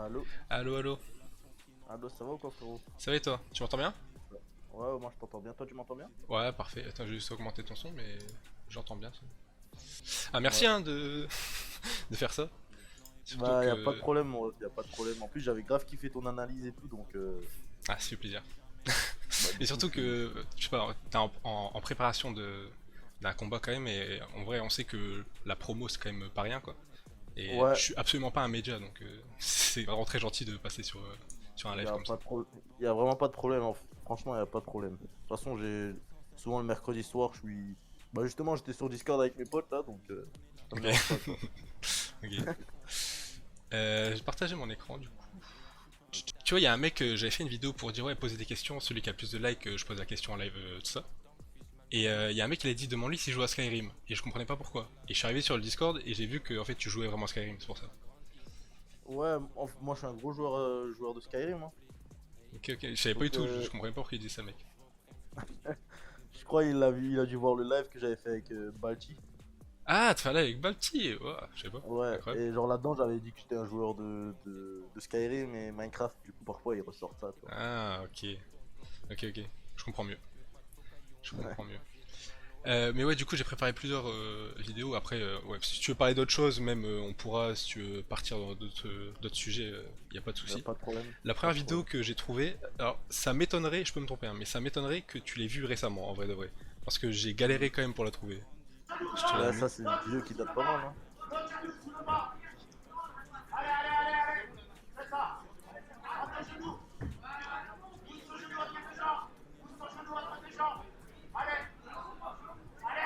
Allô? Allo, allo. Allô, ça va ou quoi, frérot? Ça va et toi? Tu m'entends bien? Ouais, moi je t'entends bien. Toi, tu m'entends bien? Ouais, parfait. Attends, je vais juste augmenter ton son, mais j'entends bien ça. Ah, merci Ouais. hein, de faire ça. Surtout Bah, y a pas de que. problème, moi, y a pas de problème. En plus, j'avais grave kiffé ton analyse et tout, donc Ah, ça fait plaisir. bah, Et du coup, surtout que, je sais pas, t'es en préparation d'un combat quand même, et en vrai, on sait que la promo c'est quand même pas rien quoi. Et je ouais, suis absolument pas un média, donc c'est vraiment très gentil de passer sur un y live a comme ça. pas de y a vraiment pas de problème. Franchement, y a pas de problème. De toute façon, j'ai souvent le mercredi soir, je suis. Bah, justement, j'étais sur Discord avec mes potes là, donc ça me Ok, dérange pas, tu vois. ok. J'ai partagé mon écran du coup. Tu vois, il y a un mec, j'avais fait une vidéo pour dire ouais, poser des questions, celui qui a le plus de likes, je pose la question en live, tout ça. Et il y a un mec qui a dit demande-lui s'il joue à Skyrim. Et je comprenais pas pourquoi. Et je suis arrivé sur le Discord et j'ai vu que en fait tu jouais vraiment à Skyrim, c'est pour ça. Ouais, moi je suis un gros joueur de Skyrim, hein. Ok, ok, je savais pas du Donc, tout, je comprenais pas pourquoi il disait ça, mec. je crois il a dû voir le live que j'avais fait avec Balti. Ah, tu là avec Balti, ouah, je sais pas, Ouais, incroyable. et genre là-dedans, j'avais dit que j'étais un joueur de Skyrim et Minecraft, du coup, parfois, ils ressortent ça, tu vois. Ah, ok, ok, ok, je comprends mieux, je Ouais. comprends mieux. Mais ouais, du coup, j'ai préparé plusieurs vidéos. Après, ouais, si tu veux parler d'autre chose, même on pourra, si tu veux partir dans d'autres sujets, y a pas de Y a souci. pas de problème, La pas première de vidéo problème. que j'ai trouvée, alors ça m'étonnerait, je peux me tromper, hein, mais ça m'étonnerait que tu l'aies vue récemment, en vrai de vrai. Parce que j'ai galéré quand même pour la trouver. Je te la Ouais, mets. ça, c'est une vidéo qui date pas mal, hein.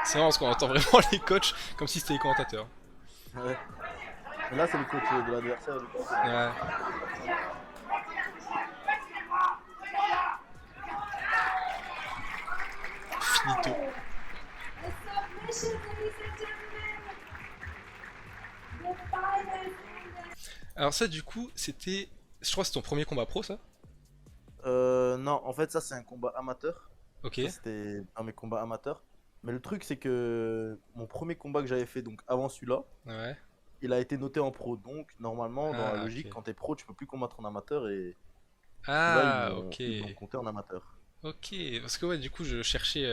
C'est marrant parce qu'on entend vraiment les coachs comme si c'était les commentateurs. Ouais. Mais là, c'est le coach de l'adversaire, du coup. Ouais, finito. The submission, ladies and gentlemen. The finals in the Alors ça, du coup, c'était. Je crois que c'est ton premier combat pro, ça? Non, en fait, ça, c'est un combat amateur. Ok, Ça, c'était un de mes combats amateurs. Mais le truc, c'est que mon premier combat que j'avais fait, donc avant celui-là, ouais. il a été noté en pro. Donc, normalement, dans la Ah, logique, ok. quand t'es pro, tu peux plus combattre en amateur. Et celui-là, Ah, ok. ils l'ont compté en amateur. Ok, parce que ouais, du coup, je cherchais.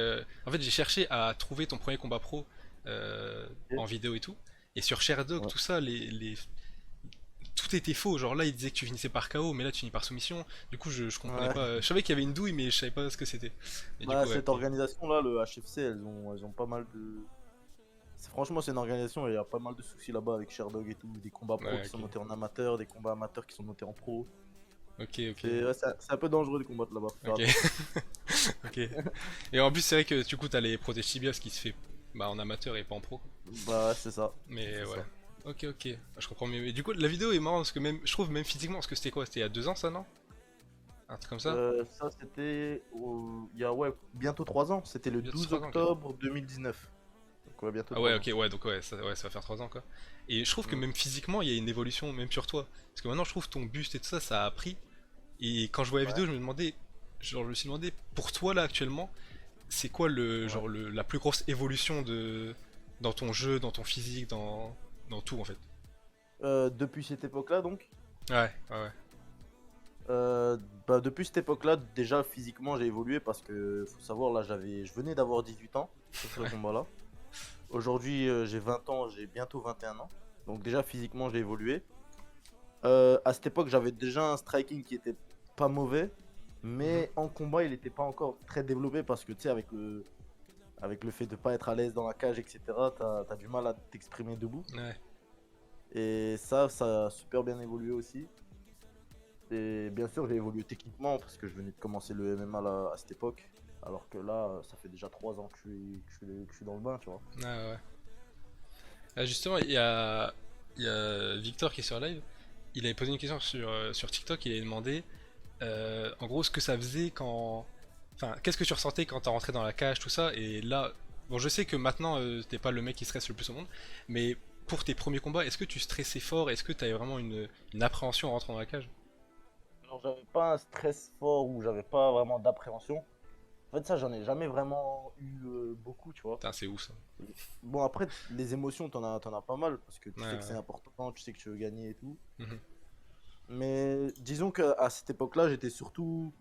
En fait, j'ai cherché à trouver ton premier combat pro Ok. en vidéo et tout. Et sur Sherdog, Ouais. tout ça, tout était faux. Genre là, il disait que tu finissais par KO, mais là, tu finis par soumission. Du coup, je comprenais Ouais. pas. Je savais qu'il y avait une douille, mais je savais pas ce que c'était. Et du Bah, coup, ouais, cette ok. organisation-là, le HFC, elles ont pas mal de. Franchement, c'est une organisation et il y a pas mal de soucis là-bas avec Sherdog et tout. Des combats pro Ouais, qui sont ok. notés en amateur, des combats amateurs qui sont notés en pro. Ok, ok. C'est un peu dangereux de combattre là-bas, faut faire Ok. attention. Ok. Et en plus, c'est vrai que du coup, t'as les protèges tibias qui se fait bah, en amateur et pas en pro, quoi. Bah, ouais, c'est ça. Mais C'est ouais. ça. Ok, ok. Je comprends mieux. Mais du coup, la vidéo est marrante parce que même, je trouve même physiquement, parce que c'était quoi? C'était il y a 2 ans, ça, non? Un truc comme ça? Ça, c'était il y a ouais, bientôt 3 ans. C'était le Bientôt 12 3 ans, ok. octobre 2019. Donc, ouais, bientôt Ah 3 ouais, ans. ok, ouais, donc ouais, ça va faire 3 ans, quoi. Et je trouve que Mm. même physiquement, il y a une évolution, même sur toi. Parce que maintenant, je trouve ton buste et tout ça, ça a pris. Et quand je vois la Ouais, vidéo, je me demandais, genre, je me suis demandé, pour toi, là, actuellement, c'est quoi ouais. la plus grosse évolution dans ton jeu, dans ton physique, dans tout, en fait. Depuis cette époque-là, donc, Ouais, ouais, ouais. euh, bah, depuis cette époque-là, déjà physiquement, j'ai évolué parce que, faut savoir, là, je venais d'avoir 18 ans sur ce Ouais. combat-là. Aujourd'hui, j'ai 20 ans, j'ai bientôt 21 ans. Donc, déjà physiquement, j'ai évolué. À cette époque, j'avais déjà un striking qui était pas mauvais, Mhm. mais en combat, il n'était pas encore très développé parce que, tu sais, avec le fait de pas être à l'aise dans la cage, etc., t'as du mal à t'exprimer debout. Ouais. Et ça a super bien évolué aussi. Et bien sûr, j'ai évolué techniquement parce que je venais de commencer le MMA à cette époque. Alors que là, ça fait déjà 3 ans que je suis dans le bain, tu vois. Ouais, ouais. Ah, justement, il y a Victor qui est sur live. Il avait posé une question sur TikTok. Il avait demandé, en gros, ce que ça faisait quand. Enfin, qu'est-ce que tu ressentais quand t'es rentré dans la cage, tout ça. Et là, bon, je sais que maintenant, t'es pas le mec qui stresse le plus au monde. Mais pour tes premiers combats, est-ce que tu stressais fort? Est-ce que t'avais vraiment une appréhension en rentrant dans la cage? Alors, j'avais pas un stress fort ou j'avais pas vraiment d'appréhension. En fait, ça, j'en ai jamais vraiment eu beaucoup, tu vois. Putain, c'est ouf ça. Bon, après, les émotions, t'en as pas mal parce que tu Ouais, sais que c'est ouais. important, tu sais que tu veux gagner et tout. Mhm. Mais disons qu'à cette époque-là, j'étais surtout.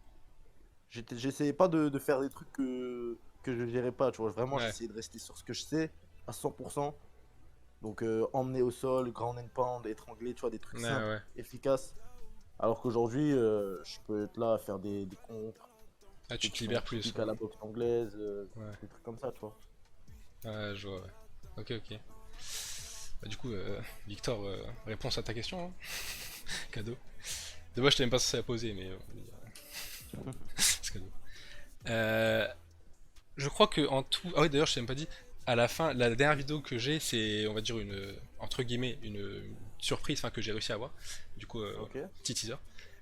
J'essayais pas de faire des trucs que je gérais pas, tu vois. Vraiment, Ouais, j'essayais de rester sur ce que je sais à 100%. Donc, emmener au sol, ground and pound, étrangler, tu vois, des trucs ouais, simples, ouais. efficaces. Alors qu'aujourd'hui, je peux être là à faire des contres, Ah, ceux tu te qui sont libères plus, typiques à ouais. la boxe anglaise, Ouais, des trucs comme ça, tu vois. ouais, je vois, ouais. Ok, ok. Bah, du coup, Victor, réponse à ta question, hein. Cadeau. De moi, je t'ai même pas censé la poser, mais c'est cadeau. Euh, je crois que en tout. Ah oui, d'ailleurs, je t'ai même pas dit. À la fin, la dernière vidéo que j'ai, c'est, on va dire, une. Entre guillemets, une surprise enfin, que j'ai réussi à avoir. Du coup, Ok, petit teaser.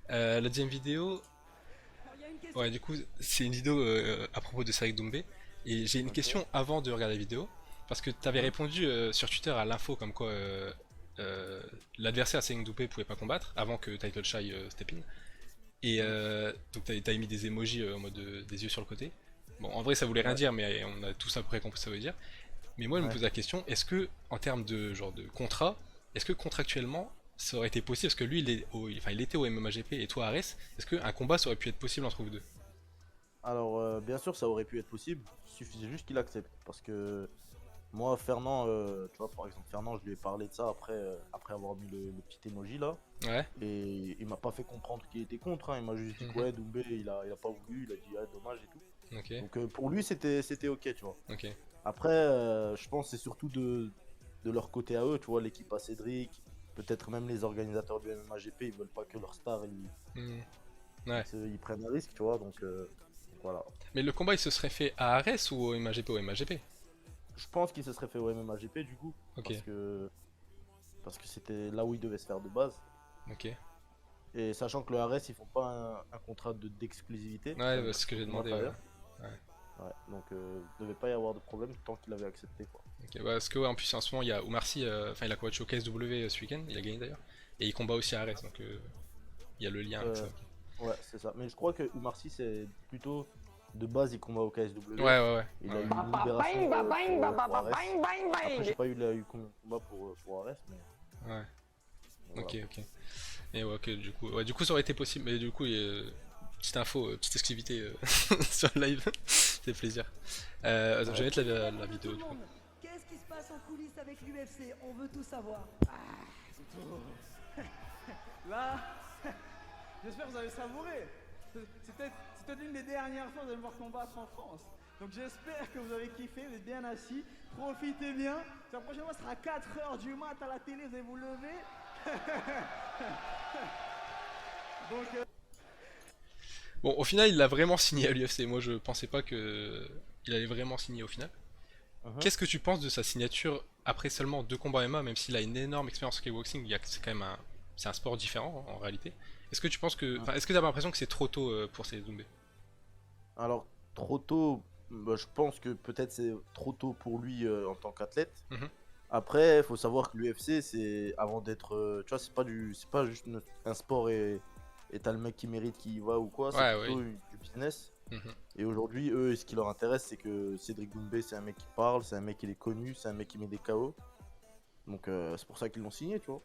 La deuxième vidéo, ouais, du coup, c'est une vidéo à propos de Cédric Doumbé. Et j'ai une ok. question avant de regarder la vidéo. Parce que tu avais Mhm. répondu sur Twitter à l'info comme quoi euh, l'adversaire à Cédric Doumbé pouvait pas combattre avant que Title Shy step in. Et Mhm. donc t'avais mis des emojis en mode des yeux sur le côté. Bon, en vrai, ça voulait rien Ouais, dire, mais on a tous à peu près compris ce que ça veut dire. Mais moi, je me ouais. pose la question, est-ce que, en termes de genre de contrat, est-ce que contractuellement, ça aurait été possible, parce que lui, enfin, il était au MMAGP et toi, Ares, est-ce qu'un combat ça aurait pu être possible entre vous deux? Alors, bien sûr, ça aurait pu être possible. Il suffisait juste qu'il accepte. Parce que moi, Fernand, tu vois, par exemple, Fernand, je lui ai parlé de ça après avoir mis le petit emoji là. Ouais. Et il m'a pas fait comprendre qu'il était contre, hein. Il m'a juste dit que Mhm. ouais, Doumbé, il a pas voulu. Il a dit, ah, dommage et tout. Ok. Donc, pour lui, c'était ok, tu vois. Ok. Après, je pense que c'est surtout de leur côté à eux, tu vois, l'équipe à Cédric. Peut-être même les organisateurs du MMA GP, ils veulent pas que leur star Hmm. Ouais. ils prennent un risque, tu vois. Donc, voilà. Mais le combat, il se serait fait à Ares ou au MMAGP? Au MMAGP. Je pense qu'il se serait fait au MMA GP du coup, Ok. parce que c'était là où il devait se faire de base. Ok. Et sachant que le RS, ils font pas un contrat de d'exclusivité, Ouais, ça veut bah, dire c'est ce qu'ils que peuvent j'ai demandé, combattre ouais. ailleurs. Ouais. Ouais, donc il devait pas y avoir de problème tant qu'il avait accepté quoi. Ok, bah, parce que ouais, en plus en ce moment il y a Omar Sy, enfin il a combattu au KSW ce week-end, il a gagné d'ailleurs, et il combat aussi à Ares, donc il y a le lien avec ça. Euh, ouais, c'est ça. Mais je crois que Oumar Sy, c'est plutôt de base, il combat au Ouais, KSW. ouais, ouais. Il Ouais, a ouais. eu une libération pour Ares. Après, je sais pas, il a eu combien de combats pour Ares, Ouais. mais Ok, voilà. ok. Et ouais, ok, du coup ça aurait été possible, mais du coup, petite info, petite exclusivité sur le live, c'est plaisir. Attends, je Ouais. vais mettre la Bonjour tout vidéo le du coup. monde. Qu'est-ce qui se passe en coulisses avec l'UFC? On veut tout savoir. Là, j'espère que vous avez savouré. C'est peut-être l'une des dernières fois que vous allez me voir combattre en France. Donc j'espère que vous avez kiffé, vous êtes bien assis. Profitez bien. La prochaine fois, ce sera à 4h du mat à la télé, vous allez vous lever. Donc, Bon, au final, il a vraiment signé à l'UFC. Moi, je pensais pas que il allait vraiment signer au final. Mhm. Qu'est-ce que tu penses de sa signature après seulement 2 combats MMA, même s'il a une énorme expérience en kickboxing, c'est quand même c'est un sport différent en réalité. Est-ce que tu penses que, Mhm. enfin, est-ce que t'as l'impression que c'est trop tôt pour ces Doumbé? Alors, trop tôt, bah, je pense que peut-être c'est trop tôt pour lui en tant qu'athlète. Mhm. Après, il faut savoir que l'UFC, c'est avant d'être. Tu vois, c'est pas juste un sport et t'as le mec qui mérite qui y va ou quoi. C'est Ouais, oui. plutôt du business. Mhm. Et aujourd'hui, eux, ce qui leur intéresse, c'est que Cédric Doumbé, c'est un mec qui parle, c'est un mec qui est connu, c'est un mec qui met des KO. Donc, c'est pour ça qu'ils l'ont signé, tu vois.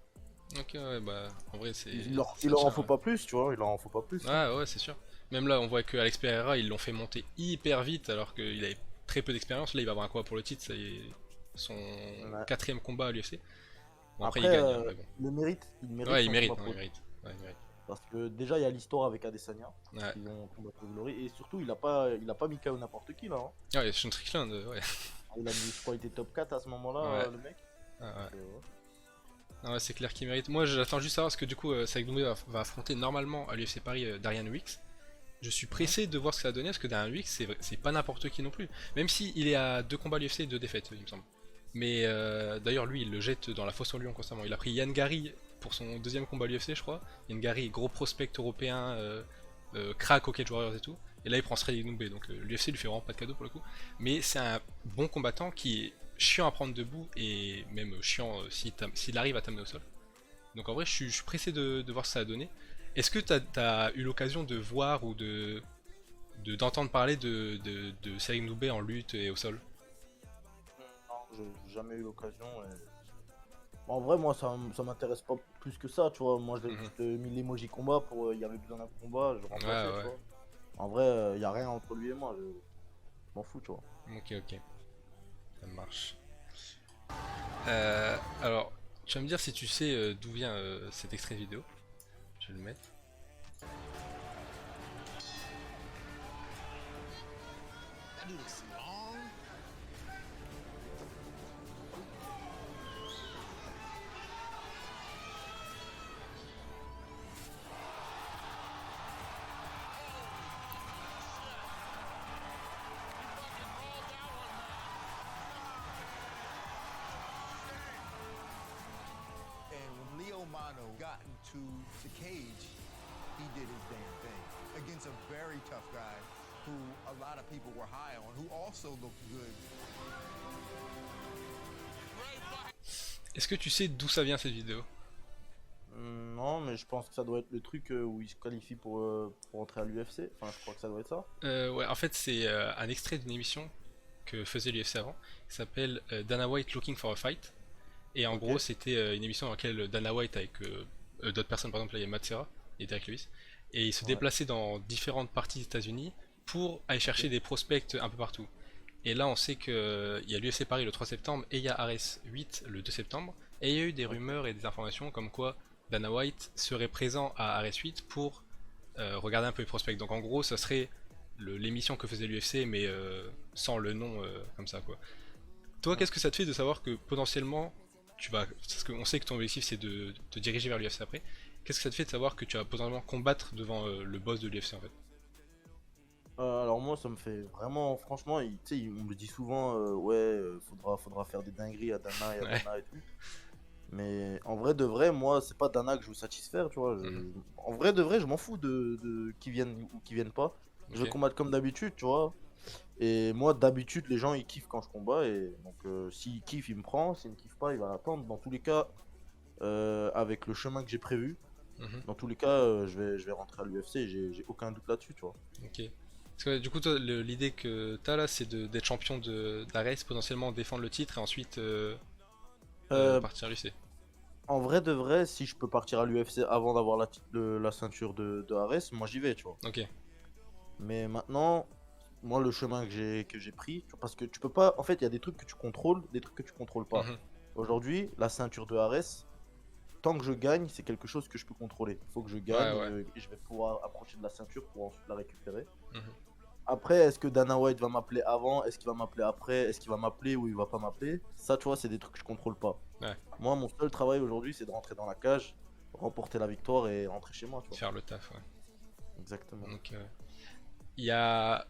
Ok, ouais, bah, en vrai, c'est. Il Ça leur en tient, faut ouais. pas plus, tu vois. Il leur en faut pas plus, hein. Ouais, ouais, c'est sûr. Même là, on voit que Alex Pereira, ils l'ont fait monter hyper vite alors qu'il avait très peu d'expérience. Là, il va avoir un combat pour le titre, c'est son Ouais. quatrième combat à l'UFC. Bon, après, il Après, gagne, hein, mais bon. il mérite Ouais, il son mérite, combat non, pro. il mérite. Ouais, il mérite. Parce que déjà, il y a l'histoire avec Adesanya, Ouais, qu'ils ont combattu au Glory. Et surtout, il a pas mis KO n'importe qui, là, hein. ouais, Sean Strickland, ouais. Il a mis, je crois, il était top 4 à ce moment-là, Ouais, le mec. ouais, ouais. Donc, ouais. Ah ouais, c'est clair qu'il mérite. Moi, j'attends juste savoir parce que du coup, Cedric Doumbé va affronter normalement à l'UFC Paris Darian Wicks. Je suis Mhm. pressé de voir ce que ça va donner parce que Darian Wicks, c'est pas n'importe qui non plus. Même si il est à 2 combats à l'UFC et 2 défaites, il me semble. Mais d'ailleurs, lui, il le jette dans la fosse au lion constamment. Il a pris Yann Gary pour son deuxième combat à l'UFC, je crois. Yann Gary, gros prospect européen, crack au Cage Warriors et tout. Et là, il prend Cedric Doumbé. Donc l'UFC lui fait vraiment pas de cadeau pour le coup. Mais c'est un bon combattant qui est chiant à prendre debout et même chiant s'il arrive à t'amener au sol. Donc en vrai, je suis pressé de voir ce que ça a donné. Est-ce que t'as eu l'occasion de voir ou d'entendre parler de Cedric Doumbé en lutte et au sol? Non, j'ai jamais eu l'occasion. En vrai, moi, ça m'intéresse pas plus que ça, tu vois. Moi, j'ai Mhm. juste mis l'emoji combat pour. Il y avait besoin d'un combat, je Ouais, remplaçais, tu ouais. vois. En vrai, il y a rien entre lui et moi, je m'en fous, tu vois. Ok, ok. Ça marche. Alors, tu vas me dire si tu sais d'où vient cet extrait vidéo. Je vais le mettre. And when Leo Mano got into the cage, he did his damn thing against a very tough guy who a lot of people were high on, who also looked good. Est-ce que tu sais d'où ça vient cette vidéo? Non, mais je pense que ça doit être le truc où il se qualifie pour entrer à l'UFC. Enfin, je crois que ça doit être ça. Ouais, en fait, c'est un extrait d'une émission que faisait l'UFC avant, qui s'appelle Dana White Looking for a Fight. Et en Ok. gros, c'était une émission dans laquelle Dana White, avec d'autres personnes, par exemple, là, il y a Matt Serra et Derek Lewis, et ils se Ouais. déplaçaient dans différentes parties des États-Unis pour aller chercher Ok. des prospects un peu partout. Et là, on sait qu'il y a l'UFC Paris le 3 septembre et il y a Ares 8 le 2 septembre. Et il y a eu des Ok. rumeurs et des informations comme quoi Dana White serait présent à Ares 8 pour regarder un peu les prospects. Donc en gros, ça serait l'émission que faisait l'UFC, mais sans le nom comme ça, quoi. Toi, Ouais. qu'est-ce que ça te fait de savoir que potentiellement tu vas. Parce qu'on sait que ton objectif c'est de te diriger vers l'UFC après. Qu'est-ce que ça te fait de savoir que tu vas potentiellement combattre devant le boss de l'UFC en fait? Alors moi, ça me fait vraiment, franchement, tu sais, on me dit souvent, ouais, faudra faire des dingueries à Dana et à Ouais. Dana et tout. Mais en vrai de vrai, moi, c'est pas Dana que je veux satisfaire, tu vois. Mhm. En vrai de vrai, je m'en fous de qui viennent ou qui viennent pas. Je veux Ok. combattre comme d'habitude, tu vois. Et moi, d'habitude, les gens ils kiffent quand je combats. Et donc, s'il kiffe, il me prend. S'il ne kiffe pas, il va attendre. Dans tous les cas, avec le chemin que j'ai prévu, Mhm. dans tous les cas, je vais rentrer à l'UFC. J'ai aucun doute là-dessus, tu vois. Ok. Parce que du coup, toi, l'idée que t'as là, c'est d'être champion d'Ares, potentiellement défendre le titre et ensuite Euh, partir à l'UFC. En vrai de vrai, si je peux partir à l'UFC avant d'avoir la ceinture de Ares, moi j'y vais, tu vois. Ok. Mais maintenant, moi le chemin que j'ai pris, parce que tu peux pas, en fait, il y a des trucs que tu contrôles, des trucs que tu contrôles pas. Mhm. Aujourd'hui, la ceinture de Ares, tant que je gagne, c'est quelque chose que je peux contrôler. Il faut que je Ouais, gagne ouais. et je vais pouvoir approcher de la ceinture pour ensuite la récupérer. Mhm. Après, est-ce que Dana White va m'appeler avant? Est-ce qu'il va m'appeler après? Est-ce qu'il va m'appeler ou il va pas m'appeler? Ça, tu vois, c'est des trucs que je contrôle pas. Ouais. Moi, mon seul travail aujourd'hui, c'est de rentrer dans la cage, remporter la victoire et rentrer chez moi, tu vois. Faire le taf, ouais. Exactement. Donc, il y a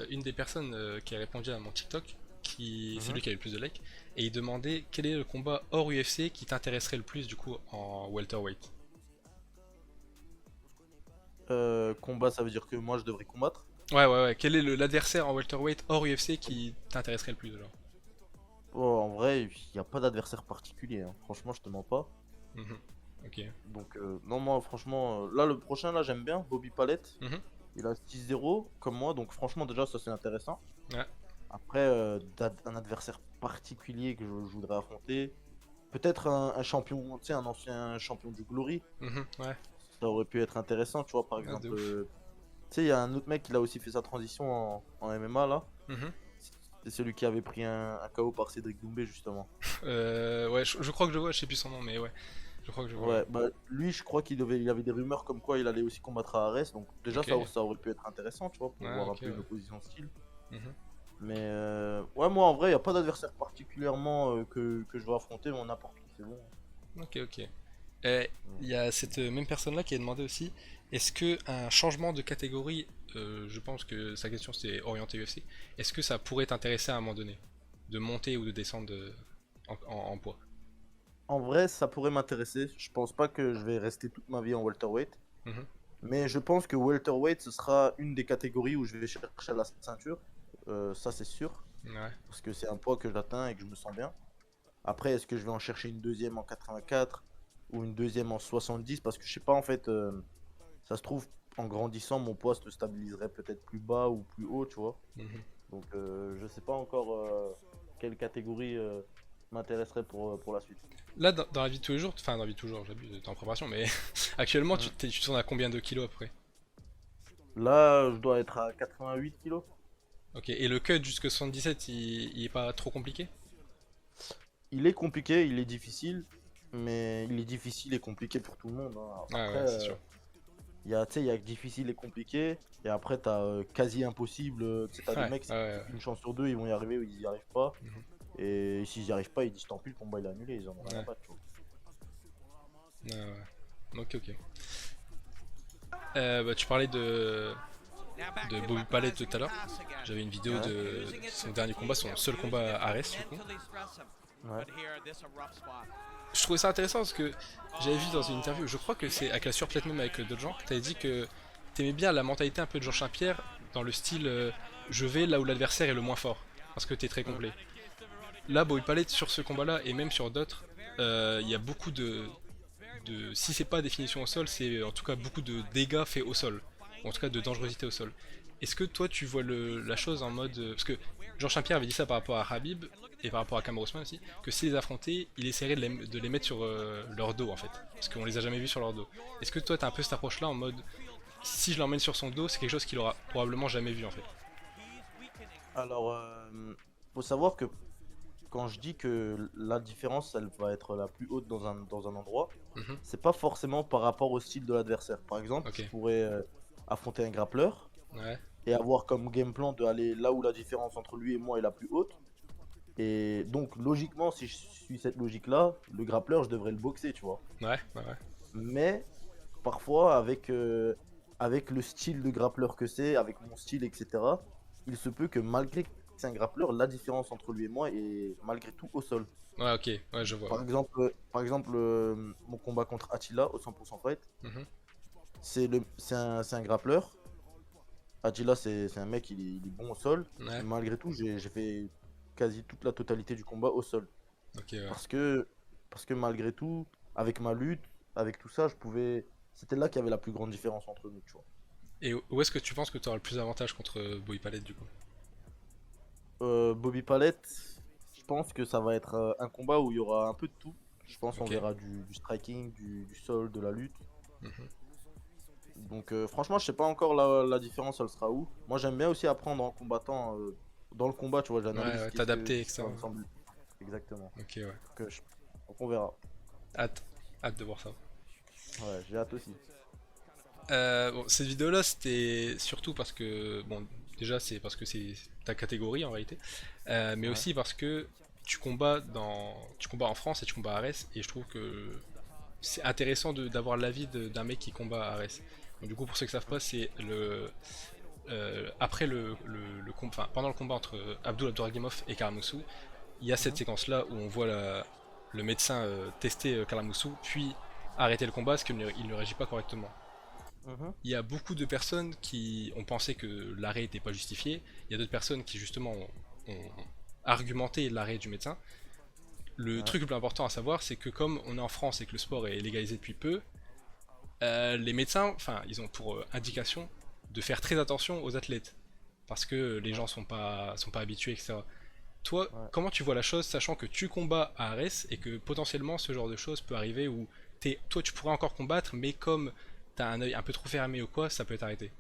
une des personnes qui a répondu à mon TikTok, c'est Mhm. lui qui avait le plus de likes, et il demandait quel est le combat hors UFC qui t'intéresserait le plus du coup en welterweight. Combat, ça veut dire que moi, je devrais combattre. Ouais, ouais, ouais. Quel est l'adversaire en welterweight hors UFC qui t'intéresserait le plus genre? Oh, en vrai, il n'y a pas d'adversaire particulier, hein. Franchement, je te mens pas. Mhm. Ok. Donc, non, moi, franchement, là, le prochain, là, j'aime bien. Bobby Palette. Mhm. Il a 6-0, comme moi. Donc, franchement, déjà, ça, c'est intéressant. Ouais. Après, un adversaire particulier que je voudrais affronter. Peut-être un champion, tu sais, un ancien champion du Glory. Mhm. Ouais. Ça aurait pu être intéressant, tu vois, par Ah, de exemple. ouf. Tu sais, il y a un autre mec qui a aussi fait sa transition en MMA, là. Mhm. C'est celui qui avait pris un KO par Cédric Doumbé, justement. Ouais, je crois que je vois, je sais plus son nom, mais ouais. Je crois que je vois, ouais. Ouais, bah lui, je crois il avait des rumeurs comme quoi il allait aussi combattre à Ares. Donc, déjà, Ok. ça aurait pu être intéressant, tu vois, pour Ouais, voir un ok, peu une ouais. opposition style. Mhm. Mais ouais, moi, en vrai, il n'y a pas d'adversaire particulièrement que je veux affronter, mais n'importe qui, c'est bon. Ok, ok. Et il y a cette même personne-là qui a demandé aussi, est-ce que un changement de catégorie, je pense que sa question c'était orienté UFC, est-ce que ça pourrait t'intéresser à un moment donné, de monter ou de descendre en poids? En vrai, ça pourrait m'intéresser. Je pense pas que je vais rester toute ma vie en welterweight. Mhm. Mais je pense que welterweight, ce sera une des catégories où je vais chercher la ceinture. Ça, c'est sûr. Ouais. Parce que c'est un poids que j'atteins et que je me sens bien. Après, est-ce que je vais en chercher une deuxième en 84 ou une deuxième en 70? Parce que je sais pas, en fait, ça se trouve, en grandissant, mon poids se stabiliserait peut-être plus bas ou plus haut, tu vois. Mhm. Donc, je sais pas encore quelle catégorie m'intéresserait pour la suite. Là, dans la vie de tous les jours, enfin dans la vie de tous les jours, j'abuse, t'es en préparation, mais actuellement, Ouais. tu tournes à combien de kilos après? Là, je dois être à 88 kilos. Ok, et le cut jusque 77, il est pas trop compliqué? Il est compliqué, il est difficile, mais il est difficile et compliqué pour tout le monde, hein. Ah Après, ouais, c'est sûr. tu sais, il y a difficile et compliqué, et après, t'as quasi impossible. Tu sais, t'as des Ouais, mecs, ouais, ouais. une chance sur deux, ils vont y arriver ou ils y arrivent pas. Mhm. Et s'ils y arrivent pas, ils disent tant pis, le combat il est annulé, ils en ont rien à Ouais. battre, tu vois. Ouais, ouais. Ok, ok. Bah, tu parlais de Bobby Palette tout à l'heure. J'avais une vidéo Ouais. de son dernier combat, son seul combat à Ares du coup. Ouais. Je trouvais ça intéressant parce que j'avais vu dans une interview, je crois que c'est avec la sueur, peut-être même avec d'autres gens, t'avais dit que t'aimais bien la mentalité un peu de Georges Saint-Pierre dans le style je vais là où l'adversaire est le moins fort parce que t'es très complet. Là, Bobby Palette sur ce combat-là et même sur d'autres, il y a beaucoup si c'est pas définition au sol, c'est en tout cas beaucoup de dégâts faits au sol, ou en tout cas de dangerosité au sol. Est-ce que toi tu vois la chose en mode. Parce que Georges Saint-Pierre avait dit ça par rapport à Habib, et par rapport à Kamaru Usman aussi, que s'ils les affrontaient, il essaierait de les mettre sur leur dos en fait, parce qu'on les a jamais vus sur leur dos. Est-ce que toi t'as un peu cette approche là en mode si je l'emmène sur son dos, c'est quelque chose qu'il aura probablement jamais vu en fait? Alors, faut savoir que quand je dis que la différence, elle va être la plus haute dans un endroit, Mhm. c'est pas forcément par rapport au style de l'adversaire. Par exemple, Ok. je pourrais affronter un grappleur Ouais. et avoir comme game plan de aller là où la différence entre lui et moi est la plus haute. Et donc, logiquement, si je suis cette logique-là, le grappleur, je devrais le boxer, tu vois. Ouais. Ouais. Ouais. Mais parfois, avec le style de grappleur que c'est, avec mon style, etc., il se peut que malgré que c'est un grappleur, la différence entre lui et moi est malgré tout au sol. Ouais, ok. Ouais, je vois. Par exemple, mon combat contre Attila au 100% fight, Mhm. c'est un grappleur. Attila, c'est un mec, il est bon au sol. Ouais. Malgré tout, j'ai fait quasi toute la totalité du combat au sol. Ok, ouais. Parce que, parce que malgré tout, avec ma lutte, avec tout ça, je pouvais. C'était là qu'il y avait la plus grande différence entre nous, tu vois. Et où est-ce que tu penses que tu auras le plus d'avantage contre Bobby Palette du coup? Bobby Palette, je pense que ça va être un combat où il y aura un peu de tout. Je pense qu'on Ok. verra du striking, du sol, de la lutte. Mhm. Donc franchement, je sais pas encore la différence, elle sera où. Moi, j'aime bien aussi apprendre en combattant. Dans le combat, tu vois, Ouais, j'analyse ouais, qu'est-ce t'adapter, qui etc. va me sembler. Exactement. Ok, ouais. Donc on verra. Hâte. Hâte de voir ça. Ouais, j'ai hâte aussi. Bon, cette vidéo-là, c'était surtout parce que, bon, déjà, c'est parce que c'est ta catégorie en réalité, mais Ouais. aussi parce que tu combats en France et tu combats à Arès, et je trouve que c'est intéressant d'avoir l'avis d'un mec qui combat à Arès. Donc, du coup, pour ceux qui savent pas, c'est après enfin, pendant le combat entre Abdurragimov et Karamoussou, il y a cette Mhm. séquence-là où on voit le médecin tester Karamoussou, puis arrêter le combat parce qu'il il ne réagit pas correctement. Mhm. Il y a beaucoup de personnes qui ont pensé que l'arrêt n'était pas justifié. Il y a d'autres personnes qui justement ont argumenté l'arrêt du médecin. Le Ouais. truc le plus important à savoir, c'est que comme on est en France et que le sport est légalisé depuis peu, les médecins, enfin, ils ont pour indication de faire très attention aux athlètes parce que les Ouais. gens sont pas habitués, etc. Toi, Ouais. comment tu vois la chose, sachant que tu combats à Arès et que potentiellement ce genre de choses peut arriver où toi tu pourrais encore combattre, mais comme t'as un œil un peu trop fermé ou quoi, ça peut t'arrêter.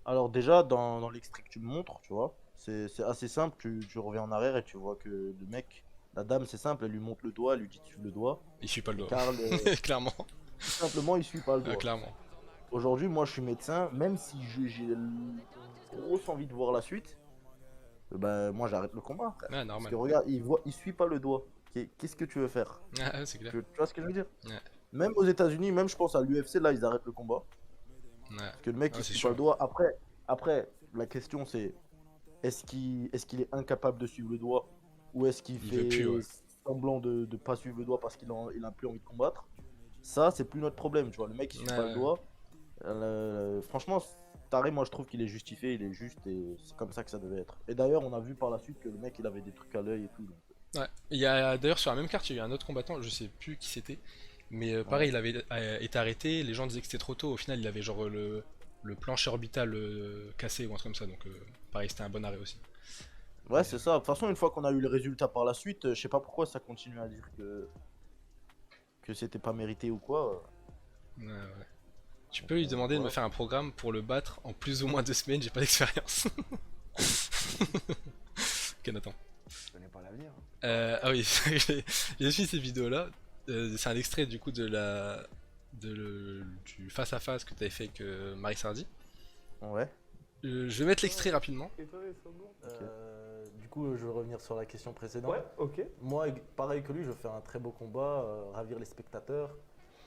Alors déjà, dans l'extrait que tu me montres, tu vois, c'est assez simple. Tu reviens en arrière et tu vois que le mec, la dame, c'est simple, elle lui montre le doigt, elle lui dit tu le doigt. Il suit pas le Et doigt. Karl, Clairement. tout simplement, il suit pas le doigt. Clairement. Aujourd'hui, moi, je suis médecin, même si j'ai une grosse envie de voir la suite, ben, moi, j'arrête le combat, frère. Ouais, Parce normal. que regarde, il suit pas le doigt. Qu'est-ce que tu veux faire? Ouais, c'est clair. Tu vois ce que je veux dire? Ouais. Même aux États-Unis, même je pense à l'UFC, là, ils arrêtent le combat. Ouais. Parce que le mec, Ouais, il c'est suit pas le sûr. doigt. Après, la question, c'est est-ce qu'il est incapable de suivre le doigt ou est-ce qu'il Il veut plus, fait ouais. semblant de pas suivre le doigt parce qu'il a plus envie de combattre? Ça, c'est plus notre problème, tu vois. Le mec, il suit pas le Ouais. doigt. Franchement, Taré, moi, je trouve qu'il est justifié, il est juste et c'est comme ça que ça devait être. Et d'ailleurs, on a vu par la suite que le mec, il avait des trucs à l'œil et tout. Donc, Ouais. Il y a d'ailleurs sur la même carte, il y a eu un autre combattant, je sais plus qui c'était, mais ouais. pareil, il avait été arrêté, les gens disaient que c'était trop tôt, au final il avait genre le plancher orbital cassé ou un truc comme ça, donc pareil, c'était un bon arrêt aussi. Ouais, c'est ça. De toute façon, une fois qu'on a eu le résultat par la suite, je sais pas pourquoi ça continue à dire que c'était pas mérité ou quoi. Ouais, ouais. Tu peux lui demander de me Voilà. faire un programme pour le battre en plus ou moins 2 semaines, j'ai pas d'expérience. Ok, Nathan. Je connais pas l'avenir. Ah oui, j'ai suivi ces vidéos-là. C'est un extrait du coup du face à face que tu avais fait avec Marie Sardi. Ouais. Je vais mettre l'extrait rapidement. Et toi, ils sont bons. Du coup, je vais revenir sur la question précédente. Ouais, ok. Moi, pareil que lui, je fais un très beau combat, ravir les spectateurs,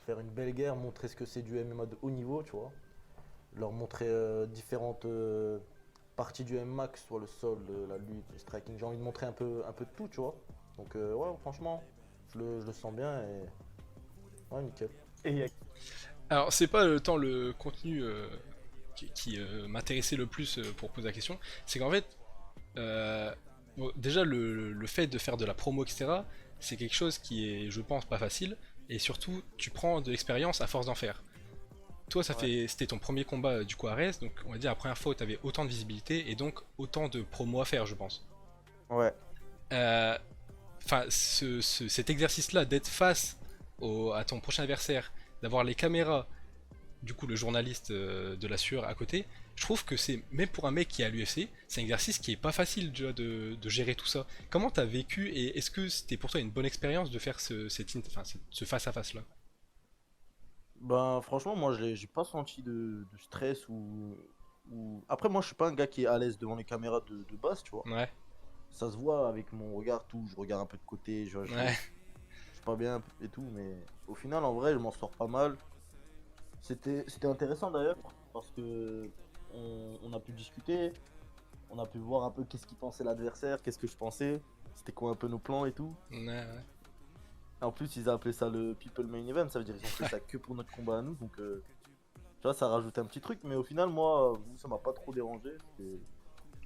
faire une belle guerre, montrer ce que c'est du MMA de haut niveau, tu vois. Leur montrer différentes parties du MMA, que ce soit le sol, la lutte, le striking. J'ai envie de montrer un peu de tout, tu vois. Donc, ouais, franchement, je le sens bien et. Ouais, nickel. Et il y a Alors, c'est pas tant le contenu qui m'intéressait le plus pour poser la question, c'est qu'en fait, bon, déjà le fait de faire de la promo, etc., c'est quelque chose qui est, je pense, pas facile, et surtout, tu prends de l'expérience à force d'en faire. Toi, c'était ton premier combat du coup à Res, donc on va dire la première fois où tu avais autant de visibilité et donc autant de promo à faire, je pense. Ouais. Euh, Enfin, cet exercice-là d'être face à ton prochain adversaire, d'avoir les caméras, du coup le journaliste de la sueur à côté, je trouve que c'est, même pour un mec qui est à l'UFC, c'est un exercice qui est pas facile déjà de gérer tout ça. Comment t'as vécu et est-ce que c'était pour toi une bonne expérience de faire ce face-à-face là? Ben, franchement, moi, j'ai pas senti de stress ou. Après, moi, je suis pas un gars qui est à l'aise devant les caméras de base, tu vois. Ouais, Ça se voit avec mon regard, tout. Je regarde un peu de côté, ouais, je suis pas bien et tout, mais au final, en vrai, je m'en sors pas mal. C'était intéressant d'ailleurs, parce que on a pu discuter, on a pu voir un peu qu'est-ce qu'il pensait l'adversaire, qu'est-ce que je pensais, c'était quoi un peu nos plans et tout. ouais, ouais. En plus, ils ont appelé ça le People Main Event, ça veut dire qu'ils ont fait ça que pour notre combat à nous, donc tu vois, ça rajoute un petit truc, mais au final, moi, ça m'a pas trop dérangé,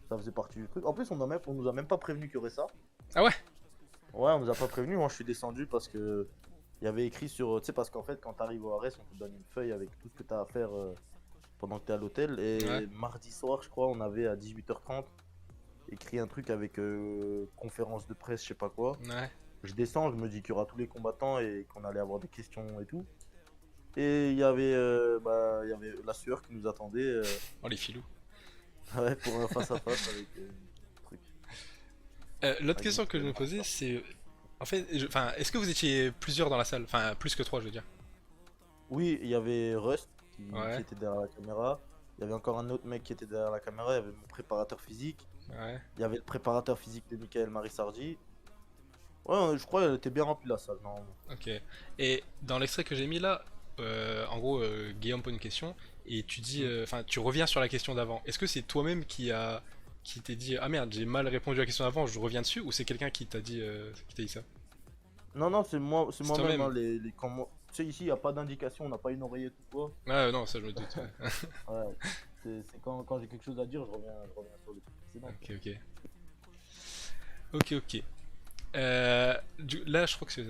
ça faisait partie du truc. En plus, on nous a même pas prévenu qu'il y aurait ça. Ah ouais? Ouais, on nous a pas prévenu, moi je suis descendu parce que il y avait écrit sur. Tu sais, parce qu'en fait, quand t'arrives au Ares, on te donne une feuille avec tout ce que t'as à faire pendant que t'es à l'hôtel. Et Ouais. mardi soir, je crois, on avait à 18h30 écrit un truc avec conférence de presse, je sais pas quoi. Ouais. Je descends, je me dis qu'il y aura tous les combattants et qu'on allait avoir des questions et tout. Et il y avait la sueur qui nous attendait Oh les filous. ouais, pour un face-à-face avec truc. L'autre Ah, question que je me posais, c'est. En fait, enfin, est-ce que vous étiez plusieurs dans la salle? Enfin, plus que trois, je veux dire. Oui, il y avait Rust qui Ouais, était derrière la caméra. Il y avait encore un autre mec qui était derrière la caméra. Il y avait mon préparateur physique. ouais. Il y avait le préparateur physique de Michael Marisardi. Ouais, je crois qu'elle était bien remplie la salle, normalement. Ok. Et dans l'extrait que j'ai mis là, en gros, Guillaume pose une question et tu dis, enfin, tu reviens sur la question d'avant. Est-ce que c'est toi-même qui t'es dit, ah merde, j'ai mal répondu à la question d'avant, je reviens dessus, ou c'est quelqu'un qui t'a dit ça? Non, non, c'est C'est moi-même. toi-même. Hein, tu sais, ici, il n'y a pas d'indication, on n'a pas une oreillette ou quoi. Ah non, ça je me doute. Ouais. Ouais, c'est quand j'ai quelque chose à dire, je reviens sur le truc précédent. Ok, ok. Ok, ok. Là, je crois que c'est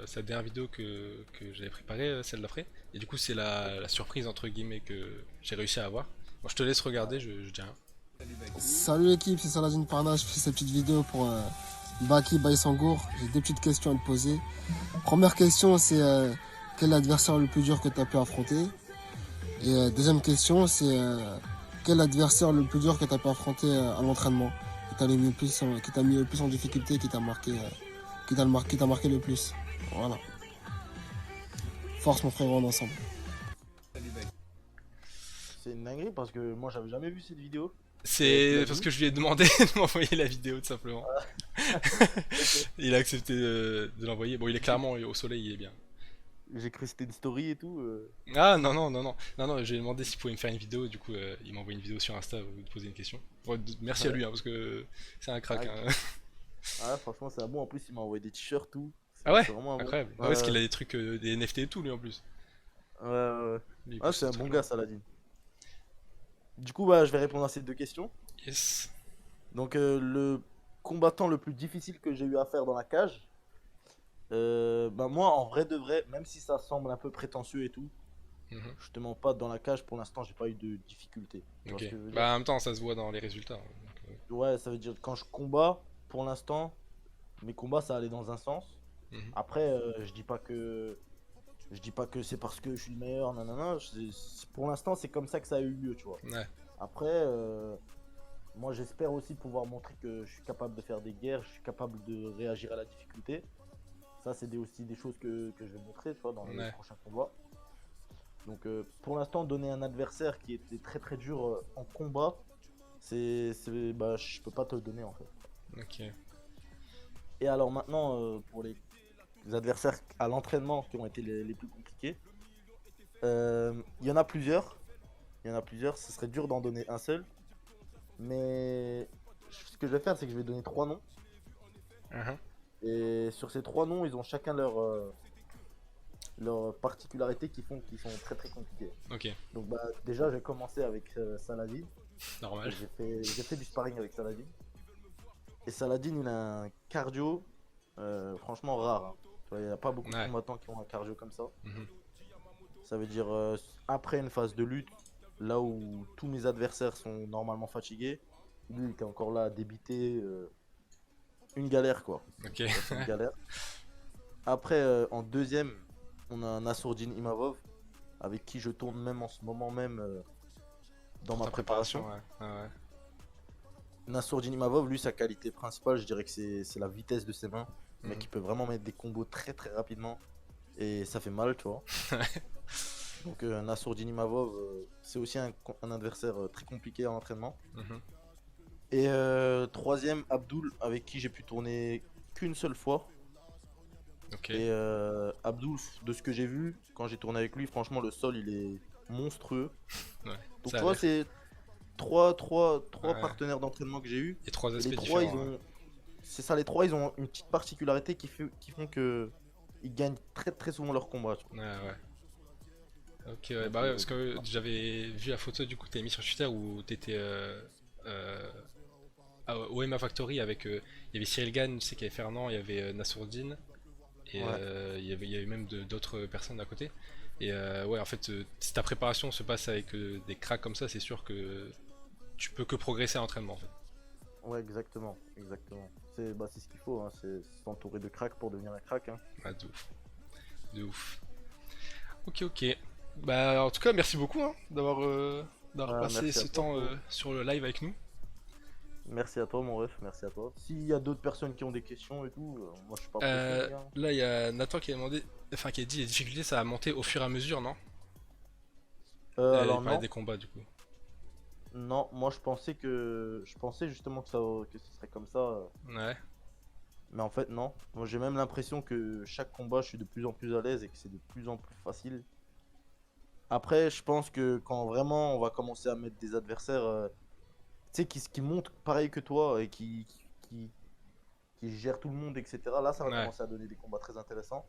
sa dernière vidéo que j'avais préparée, celle d'après. Et du coup, c'est la surprise, entre guillemets, que j'ai réussi à avoir. Bon, je te laisse regarder, je dis rien. Salut l'équipe, c'est Saladin Parna, je fais cette petite vidéo pour Baki Baïsangour. J'ai deux petites questions à te poser. Première question, c'est quel adversaire le plus dur que tu as pu affronter? Et deuxième question, c'est quel adversaire le plus dur que tu as pu affronter à l'entraînement? Qui t'a mis le plus en difficulté, qui t'a marqué, qui t'a marqué le plus? Voilà. Force mon frérot, on est ensemble. C'est une dinguerie parce que moi, j'avais jamais vu cette vidéo. Tu C'est l'as parce vu? que je lui ai demandé de m'envoyer la vidéo, tout simplement. Ok. Il a accepté de l'envoyer. Bon, il est clairement au soleil, il est bien. J'ai cru que c'était une story et tout. Ah non, non, non, non. Non, non, j'ai demandé s'il pouvait me faire une vidéo, du coup, il m'a envoyé une vidéo sur Insta où il posait une question. Bon, merci à Ouais. lui, hein, parce que c'est un crack. Ah, Hein. ah, franchement, c'est un bon. En plus, il m'a envoyé des t-shirts, tout. Ah ouais? C'est vraiment un bon. Incroyable. Ah Ouais, ouais, parce qu'il a des trucs, des NFT et tout, lui en plus. ouais, ouais. Lui, il Ah, pousse c'est ce un bon truc-là. gars, Saladin. Du coup, bah, je vais répondre à ces deux questions. Yes. Donc, le combattant le plus difficile que j'ai eu à faire dans la cage, bah, moi, en vrai de vrai, même si ça semble un peu prétentieux et tout, Mhm. je te mens pas, dans la cage, pour l'instant, j'ai pas eu de difficulté. Tu vois Ok. ce que je veux dire? Bah, en même temps, ça se voit dans les résultats. Hein, donc, Ouais, ça veut dire que quand je combats, pour l'instant, mes combats ça allait dans un sens. Mhm. Après, je dis pas que c'est parce que je suis le meilleur, nanana. Pour l'instant, c'est comme ça que ça a eu lieu, tu vois. Ouais, Après, moi j'espère aussi pouvoir montrer que je suis capable de faire des guerres, je suis capable de réagir à la difficulté. Ça, c'est aussi des choses que je vais montrer, tu vois, dans les Ouais. prochains combats. Donc, pour l'instant, donner un adversaire qui était très très dur en combat, bah, je peux pas te le donner en fait. ok. Et alors maintenant, pour les adversaires à l'entraînement qui ont été les plus compliqués, il y en a plusieurs. Il y en a plusieurs, ce serait dur d'en donner un seul. Mais ce que je vais faire, c'est que je vais donner 3 noms. Mhm. Et sur ces 3 noms, ils ont chacun leur particularité qui font qu'ils sont très très compliqués. Ok, Donc bah, déjà, je vais commencer avec Saladin. normal. J'ai fait du sparring avec Saladin. Et Saladin, il a un cardio franchement rare, hein. Tu vois, il n'y a pas beaucoup de Ouais. combattants qui ont un cardio comme ça. Mhm. Ça veut dire après une phase de lutte, là où tous mes adversaires sont normalement fatigués, lui il était encore là à débiter. Une galère quoi. Ok, C'est une galère. Après, en deuxième, on a Nassourdine Imavov, avec qui je tourne même en ce moment même dans ma ta préparation. ouais. Ouais. Nassourdine Imavov, lui, sa qualité principale, je dirais que c'est la vitesse de ses mains. Le mec, Mhm. il peut vraiment mettre des combos très très rapidement. Et ça fait mal, tu vois. Donc, Nassourdine Imavov, c'est aussi un adversaire très compliqué à l'entraînement. Mhm. Et troisième, Abdul, avec qui j'ai pu tourner qu'une seule fois. Ok, Et Abdul, de ce que j'ai vu, quand j'ai tourné avec lui, franchement, le sol, il est monstrueux. ouais. Donc, Ça a tu vois, l'air. c'est trois Ouais. partenaires d'entraînement que j'ai eu. Il y a trois Et aspects les trois, différents. Ouais. c'est ça, les trois, ils ont une petite particularité qui font que ils gagnent très très souvent leur combat. Tu vois. Ouais, ouais. Ok, ouais, Donc, bah ouais, parce que j'avais vu la photo du coup que t'avais mis sur Twitter où t'étais euh, au MMA Factory avec. Il y avait Cyril Gann, tu sais qu'il y avait Fernand, il y avait Nassourdine, et ouais. il y avait même d'autres personnes à côté. Et ouais, en fait, si ta préparation se passe avec des cracks comme ça, c'est sûr que tu peux que progresser à l'entraînement en fait. Ouais, exactement, exactement. C'est ce qu'il faut, hein, c'est s'entourer de cracks pour devenir un crack, hein. Ouais, de ouf. De ouf. Ok, ok. Bah, en tout cas, merci beaucoup hein, d'avoir passé Merci à ce toi, temps frérot. sur le live avec nous. Merci à toi, mon ref, merci à toi. S'il y a d'autres personnes qui ont des questions et tout, moi je suis pas pressé, les gars. Là, il y a Nathan qui a demandé, enfin qui a dit les difficultés ça a monté au fur et à mesure, non? Il Alors parlait non, des combats du coup. non, moi je pensais justement que ce serait comme ça, Ouais, mais en fait non. Moi j'ai même l'impression que chaque combat je suis de plus en plus à l'aise et que c'est de plus en plus facile. Après, je pense que quand vraiment on va commencer à mettre des adversaires, tu sais, qui montent pareil que toi et qui gèrent tout le monde, etc. Là, ça va ouais, commencer à donner des combats très intéressants.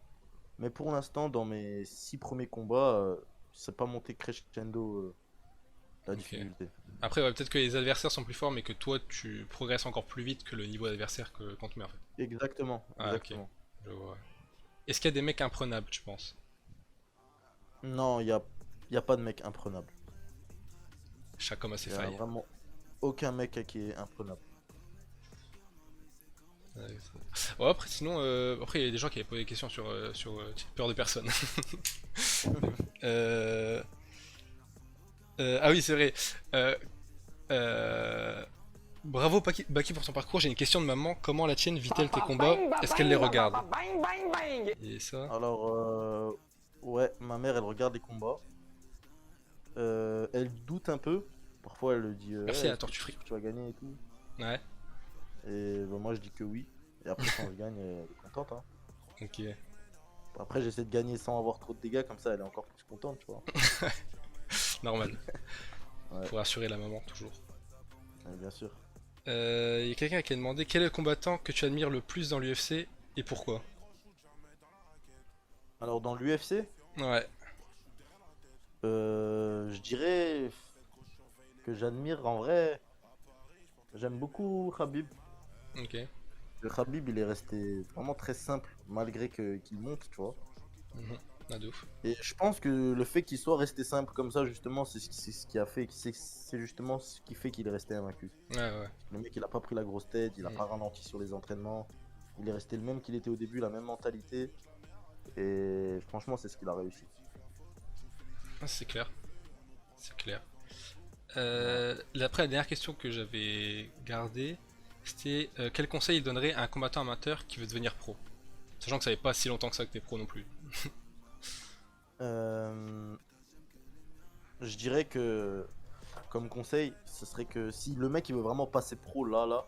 Mais pour l'instant, dans mes 6 premiers combats, c'est pas monté crescendo la ok. difficulté. Après, ouais, peut-être que les adversaires sont plus forts, mais que toi tu progresses encore plus vite que le niveau d'adversaire qu'on te met en fait. Exactement, Ah, ok, exactement. je vois. Est-ce qu'il y a des mecs imprenables, tu penses? Non, y a pas de mec imprenable. Chaque homme a ses Il y a failles. vraiment aucun mec qui est imprenable. Ouais, ouais, après, sinon, après, il y a des gens qui avaient posé des questions sur peur de personne. Euh, ah oui, c'est vrai. Euh, euh, Bravo Baki pour ton parcours. J'ai une question de maman. Comment la tienne vit-elle tes combats? Est-ce qu'elle les regarde? Et ça? Alors, ouais, ma mère, elle regarde les combats. Elle doute un peu. Parfois, elle dit Merci hey, à la est-ce que Tortue Free. tu vas gagner et tout. Ouais, Et bah, moi, je dis que oui. Et après, quand je gagne, elle est contente, hein. ok. Après, j'essaie de gagner sans avoir trop de dégâts, comme ça, elle est encore plus contente, tu vois. Normal. Ouais. Faut rassurer la maman, toujours. Ouais, bien sûr. Il y a quelqu'un qui a demandé quel est le combattant que tu admires le plus dans l'UFC et pourquoi? Alors, dans l'UFC, Ouais, je dirais que j'admire en vrai. J'aime beaucoup Khabib. ok. Le Khabib, il est resté vraiment très simple, malgré qu'il monte, tu vois. Mhm. Ah, de ouf. Et je pense que le fait qu'il soit resté simple comme ça, justement, c'est ce qui a fait, c'est justement ce qui fait qu'il est resté invaincu. Ouais, ouais. Le mec, il a pas pris la grosse tête, il a Mm. pas ralenti sur les entraînements, il est resté le même qu'il était au début, la même mentalité. Et franchement, c'est ce qu'il a réussi. Ah, c'est clair. C'est clair. Après, la dernière question que j'avais gardée, c'était quel conseil il donnerait à un combattant amateur qui veut devenir pro? Sachant que ça fait pas si longtemps que ça que t'es pro non plus. Euh, je dirais que, comme conseil, ce serait que si le mec il veut vraiment passer pro là,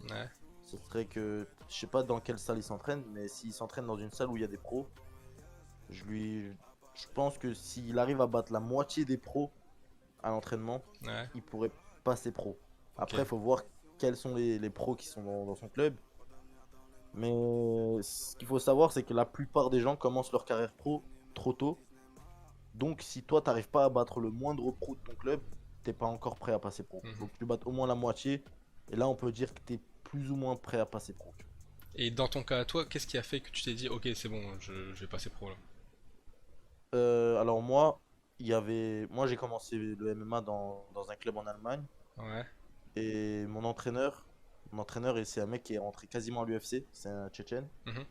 Ouais, ce serait que, je sais pas dans quelle salle il s'entraîne, mais s'il s'entraîne dans une salle où il y a des pros, je pense que s'il arrive à battre la moitié des pros à l'entraînement, ouais, il pourrait passer pro. Après, il ok. faut voir quels sont les pros qui sont dans son club. Mais ce qu'il faut savoir, c'est que la plupart des gens commencent leur carrière pro trop tôt. Donc, si toi, t'arrives pas à battre le moindre pro de ton club, t'es pas encore prêt à passer pro. Mhm. Faut que tu battes au moins la moitié. Et là, on peut dire que t'es plus ou moins prêt à passer pro. Et dans ton cas à toi, qu'est-ce qui a fait que tu t'es dit, ok, c'est bon, je vais passer pro là? Alors moi, moi j'ai commencé le MMA dans un club en Allemagne. Ouais, Et mon entraîneur, c'est un mec qui est rentré quasiment à l'UFC. C'est un Tchétchène. mhm.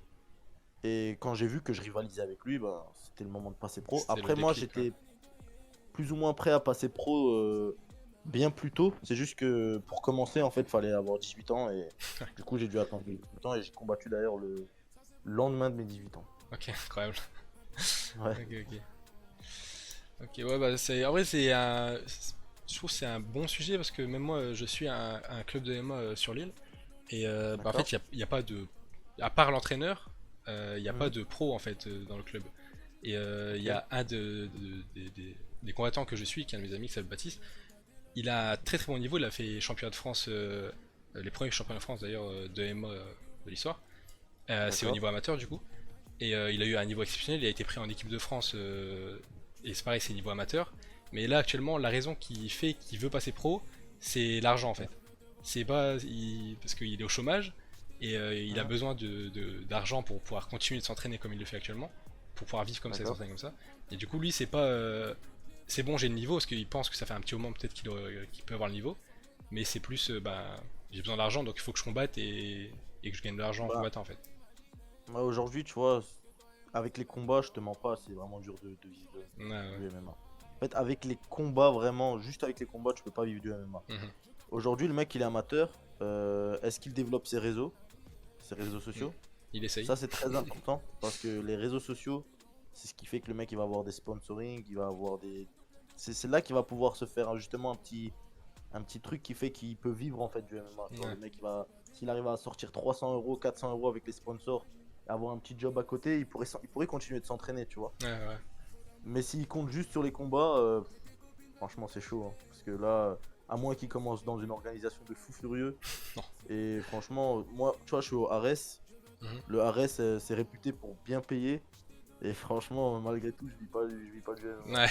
Et quand j'ai vu que je rivalisais avec lui, bah, c'était le moment de passer pro. C'était le Après, moi, déclic, ouais. j'étais plus ou moins prêt à passer pro bien plus tôt. C'est juste que pour commencer, en fait, fallait avoir 18 ans. Et du coup, j'ai dû attendre 18 ans. Et j'ai combattu d'ailleurs le lendemain de mes 18 ans. Ok, incroyable. Ouais, Ok, ok. Ok, ouais, bah c'est. En vrai, c'est un. Je trouve que c'est un bon sujet parce que même moi, je suis un club de MMA sur l'île. Et bah, en d'accord. fait, il y a pas de. À part l'entraîneur, il n'y a pas Mhm. de pro en fait dans le club. Et il y Ok, a un des combattants que je suis, qui est un de mes amis qui s'appelle Baptiste. Il a un très très bon niveau, il a fait championnat de France, les premiers championnats de France d'ailleurs de MMA de l'histoire. C'est au d'accord. niveau amateur du coup. Et il a eu un niveau exceptionnel, il a été pris en équipe de France, et c'est pareil, c'est niveau amateur. Mais là actuellement, la raison qui fait qu'il veut passer pro, c'est l'argent en fait. C'est pas parce qu'il est au chômage et il a Mhm. besoin d'argent pour pouvoir continuer de s'entraîner comme il le fait actuellement, pour pouvoir vivre comme ça et D'accord. s'entraîner comme ça. Et du coup, lui, c'est pas c'est bon, j'ai le niveau parce qu'il pense que ça fait un petit moment peut-être qu'il peut avoir le niveau, mais c'est plus bah j'ai besoin d'argent donc il faut que je combatte et que je gagne de l'argent en Bah, combattant en fait. moi, aujourd'hui, tu vois, avec les combats, je te mens pas, c'est vraiment dur de vivre Ouais, ouais. du MMA. En fait, avec les combats, vraiment, juste avec les combats, tu peux pas vivre du MMA. Mhm. Aujourd'hui, le mec, il est amateur. Est-ce qu'il développe ses réseaux sociaux? Il essaye. Ça, c'est très important parce que les réseaux sociaux, c'est ce qui fait que le mec, il va avoir des sponsoring, il va avoir des. C'est là qu'il va pouvoir se faire justement un petit truc qui fait qu'il peut vivre en fait du MMA. Tu vois, Ouais. le mec, s'il arrive à sortir 300 euros, 400 euros avec les sponsors, et avoir un petit job à côté, il pourrait continuer de s'entraîner, tu vois. Ouais, ouais. Mais s'il compte juste sur les combats, franchement, c'est chaud. Hein. Parce que là, à moins qu'il commence dans une organisation de fous furieux. Non. Et franchement, moi, tu vois, je suis au Ares. Mhm. Le Ares, c'est réputé pour bien payer. Et franchement, malgré tout, je vis pas du MMA. Ouais.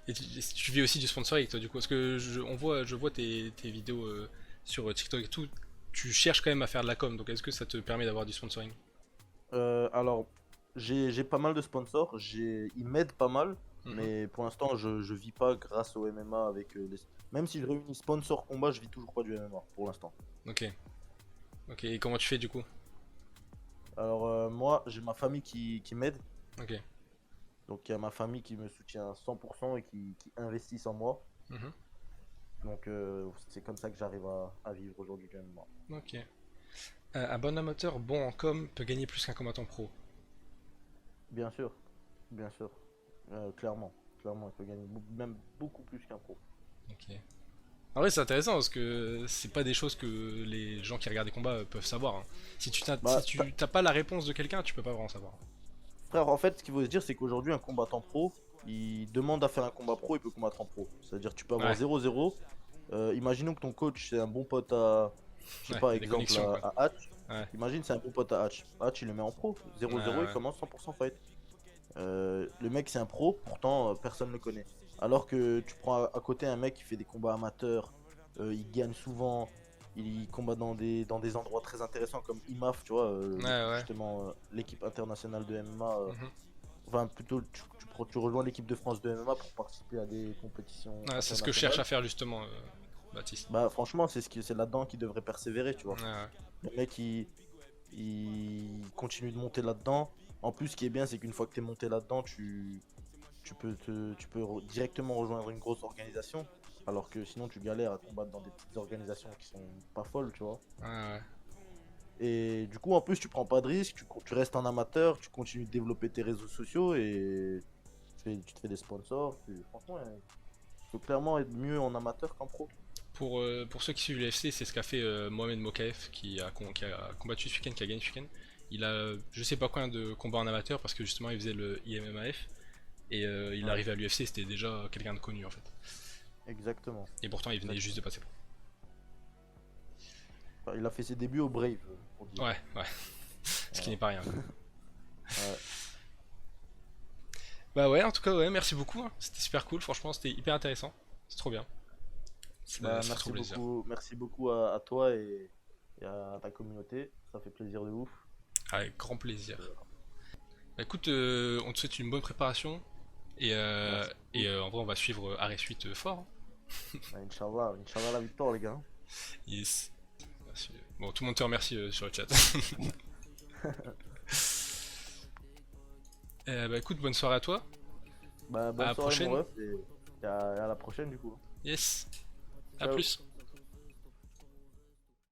Et tu vis aussi du sponsoring toi du coup parce que je vois tes vidéos sur TikTok et tout. Tu cherches quand même à faire de la com donc est-ce que ça te permet d'avoir du sponsoring? Alors, j'ai pas mal de sponsors. Ils m'aident pas mal. Mhm. Mais pour l'instant, je vis pas grâce au MMA avec les. Même si je réunis sponsor combat, je vis toujours pas du MMA pour l'instant. Ok. Ok. Et comment tu fais du coup? Alors, moi, j'ai ma famille qui m'aide. Ok. Donc il y a ma famille qui me soutient à 100% et qui investissent en moi. Mhm. Donc c'est comme ça que j'arrive à vivre aujourd'hui quand même. Ok. Un bon amateur bon en com peut gagner plus qu'un combattant pro. Bien sûr, bien sûr. Clairement, clairement, il peut gagner même beaucoup plus qu'un pro. Ok. En vrai c'est intéressant parce que c'est pas des choses que les gens qui regardent des combats peuvent savoir, hein. Si Bah, tu t'as pas la réponse de quelqu'un, tu peux pas vraiment savoir. frère, en fait, ce qu'il faut se dire, c'est qu'aujourd'hui, un combattant pro, il demande à faire un combat pro, il peut combattre en pro. C'est-à-dire, tu peux avoir Ouais. 0-0. Imaginons que ton coach, c'est un bon pote à. Je sais Ouais. pas, Des exemple connexions quoi. à Hatch. Ouais. Imagine, c'est un bon pote à Hatch. Hatch, il le met en pro. 0-0, Ouais, il ouais. commence 100% fight. Le mec, c'est un pro, pourtant, personne ne le connaît. Alors que tu prends à côté un mec qui fait des combats amateurs, il gagne souvent, il combat dans des endroits très intéressants comme IMAF, tu vois, Ouais, ouais. justement l'équipe internationale de MMA Mhm. Enfin, plutôt, tu rejoins l'équipe de France de MMA pour participer à des compétitions. Ouais, c'est ce que je cherche à faire justement, Baptiste. Bah, franchement, c'est là-dedans qu'il devrait persévérer, tu vois. Ouais, ouais. Le mec, il continue de monter là-dedans. En plus, ce qui est bien, c'est qu'une fois que tu es monté là-dedans, tu peux directement rejoindre une grosse organisation. Alors que sinon, tu galères à combattre dans des petites organisations qui sont pas folles, tu vois. Ouais, ouais. Et du coup, en plus, tu prends pas de risques, tu restes en amateur, tu continues de développer tes réseaux sociaux et tu te fais des sponsors. Franchement, il faut clairement être mieux en amateur qu'en pro. Pour ceux qui suivent l'UFC, c'est ce qu'a fait Mohamed Mokaev qui a combattu ce week-end, qui a gagné ce week-end. Il a je sais pas combien de combats en amateur parce que justement il faisait le IMMAF et il est Ouais. arrivé à l'UFC, c'était déjà quelqu'un de connu en fait. Exactement. Et pourtant il venait juste de passer pro. Enfin, il a fait ses débuts au Brave, pour dire. Ouais, ouais. Ce qui n'est pas rien. Ouais. Bah ouais, en tout cas, ouais, merci beaucoup. Hein. C'était super cool, franchement, c'était hyper intéressant. C'est trop bien. Bah, Ça fait trop plaisir. merci beaucoup à toi et à ta communauté. Ça fait plaisir de ouf. Avec grand plaisir. Bah écoute, on te souhaite une bonne préparation. Merci. En vrai, on va suivre Arrêt Suite fort. Hein. Bah, Inch'Allah la victoire, les gars. Yes. Merci. Bon, tout le monde te remercie sur le chat. Bah écoute, bonne soirée à toi. Bah, À bonne la soirée, prochaine. mon ref, et à la prochaine, du coup. Yes. À Ciao. plus.